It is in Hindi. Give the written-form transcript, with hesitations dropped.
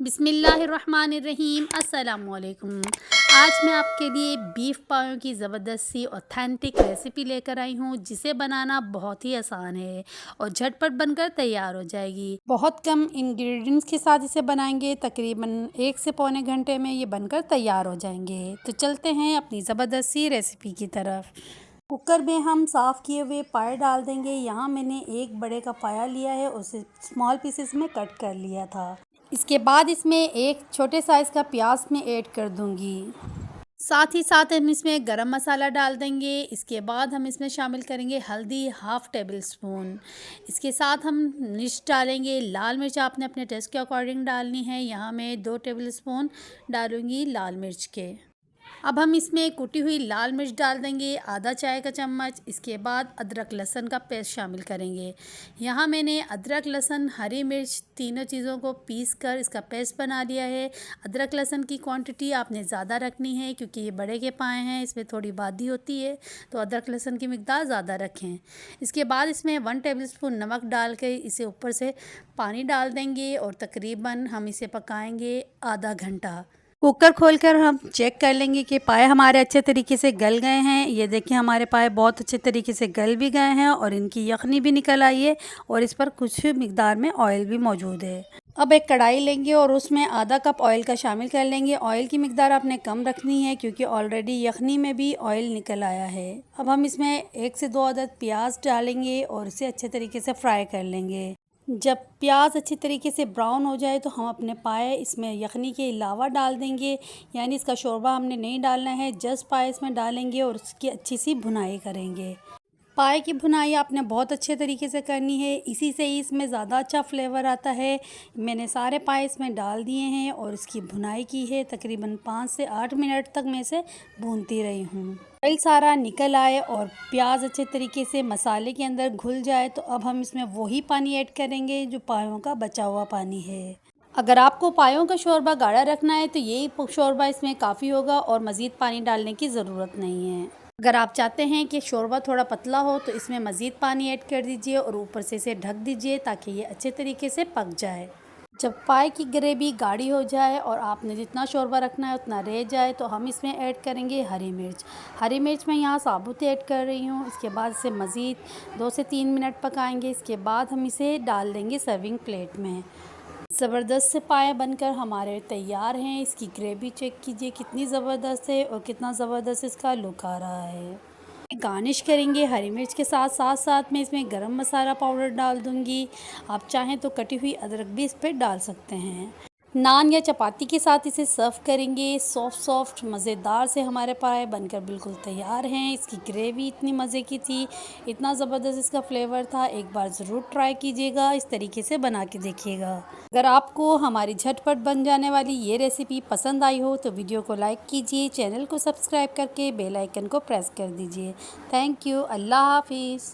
बिस्मिल्लाहिर्रहमानिर्रहीम अस्सलामुअलैकुम। आज मैं आपके लिए बीफ पाओ की ज़बरदस्त सी ऑथेंटिक रेसिपी लेकर आई हूँ, जिसे बनाना बहुत ही आसान है और झटपट बनकर तैयार हो जाएगी। बहुत कम इंग्रेडिएंट्स के साथ इसे बनाएंगे, तकरीबन 1 से पौने घंटे में ये बनकर तैयार हो जाएंगे। तो चलते हैं अपनी ज़बरदस्त सी रेसिपी की तरफ। कुकर में हम साफ़ किए हुए पाए डाल देंगे। यहाँ मैंने एक बड़े का पाया लिया है, उसे स्मॉल पीसेस में कट कर लिया था। इसके बाद इसमें एक छोटे साइज़ का प्याज में ऐड कर दूंगी। साथ ही साथ हम इसमें गरम मसाला डाल देंगे। इसके बाद हम इसमें शामिल करेंगे हल्दी 1/2 टेबल स्पून। इसके साथ हम मिर्च डालेंगे। लाल मिर्च आपने अपने टेस्ट के अकॉर्डिंग डालनी है। यहाँ मैं 2 टेबल स्पून डालूँगी लाल मिर्च के। अब हम इसमें कुटी हुई लाल मिर्च डाल देंगे, आधा चाय का चम्मच। इसके बाद अदरक लहसुन का पेस्ट शामिल करेंगे। यहाँ मैंने अदरक लहसुन हरी मिर्च तीनों चीज़ों को पीस कर इसका पेस्ट बना लिया है। अदरक लहसुन की क्वांटिटी आपने ज़्यादा रखनी है, क्योंकि ये बड़े के पाए हैं, इसमें थोड़ी बादी होती है, तो अदरक लहसुन की मिकदार ज़्यादा रखें। इसके बाद इसमें 1 टेबल स्पून नमक डाल के इसे ऊपर से पानी डाल देंगे और तकरीबन हम इसे पकाएंगे आधा घंटा। कुकर खोलकर हम चेक कर लेंगे कि पाए हमारे अच्छे तरीके से गल गए हैं। ये देखिए हमारे पाए बहुत अच्छे तरीके से गल भी गए हैं और इनकी यखनी भी निकल आई है और इस पर कुछ मिकदार में ऑयल भी मौजूद है। अब एक कढ़ाई लेंगे और उसमें आधा कप ऑयल का शामिल कर लेंगे। ऑयल की मिकदार आपने कम रखनी है, क्योंकि ऑलरेडी यखनी में भी ऑयल निकल आया है। अब हम इसमें 1 से 2 अदद प्याज डालेंगे और इसे अच्छे तरीके से फ्राई कर लेंगे। जब प्याज अच्छी तरीके से ब्राउन हो जाए तो हम अपने पाए इसमें यखनी के अलावा डाल देंगे। यानी इसका शोरबा हमने नहीं डालना है, जस्ट पाए इसमें डालेंगे और उसकी अच्छी सी भुनाई करेंगे। पाए की भुनाई आपने बहुत अच्छे तरीके से करनी है, इसी से ही इसमें ज़्यादा अच्छा फ्लेवर आता है। मैंने सारे पाए इसमें डाल दिए हैं और इसकी भुनाई की है। तकरीबन 5 से 8 मिनट तक मैं इसे भूनती रही हूँ। ऑयल सारा निकल आए और प्याज अच्छे तरीके से मसाले के अंदर घुल जाए, तो अब हम इसमें वही पानी ऐड करेंगे जो पायों का बचा हुआ पानी है। अगर आपको पायों का शोरबा गाढ़ा रखना है तो यही शोरबा इसमें काफ़ी होगा और मज़ीद पानी डालने की ज़रूरत नहीं है। अगर आप चाहते हैं कि शोरबा थोड़ा पतला हो तो इसमें मज़ीद पानी ऐड कर दीजिए और ऊपर से इसे ढक दीजिए ताकि ये अच्छे तरीके से पक जाए। जब पाए की ग्रेवी गाढ़ी हो जाए और आपने जितना शोरबा रखना है उतना रह जाए, तो हम इसमें ऐड करेंगे हरी मिर्च। हरी मिर्च मैं यहाँ साबुत ऐड कर रही हूँ। इसके बाद इसे मज़ीद 2 से 3 मिनट पकाएंगे। इसके बाद हम इसे डाल देंगे सर्विंग प्लेट में। ज़बरदस्त से पाए बनकर हमारे तैयार हैं। इसकी ग्रेवी चेक कीजिए कितनी ज़बरदस्त है और कितना ज़बरदस्त इसका लुक आ रहा है। गार्निश करेंगे हरी मिर्च के साथ साथ साथ में इसमें गरम मसाला पाउडर डाल दूंगी। आप चाहें तो कटी हुई अदरक भी इस पर डाल सकते हैं। नान या चपाती के साथ इसे सर्व करेंगे। सॉफ्ट सॉफ्ट मज़ेदार से हमारे पाए बनकर बिल्कुल तैयार हैं। इसकी ग्रेवी इतनी मज़े की थी, इतना ज़बरदस्त इसका फ्लेवर था। एक बार ज़रूर ट्राई कीजिएगा, इस तरीके से बना के देखिएगा। अगर आपको हमारी झटपट बन जाने वाली ये रेसिपी पसंद आई हो तो वीडियो को लाइक कीजिए, चैनल को सब्सक्राइब करके बेल आइकन को प्रेस कर दीजिए। Thank you. अल्लाह हाफिज़।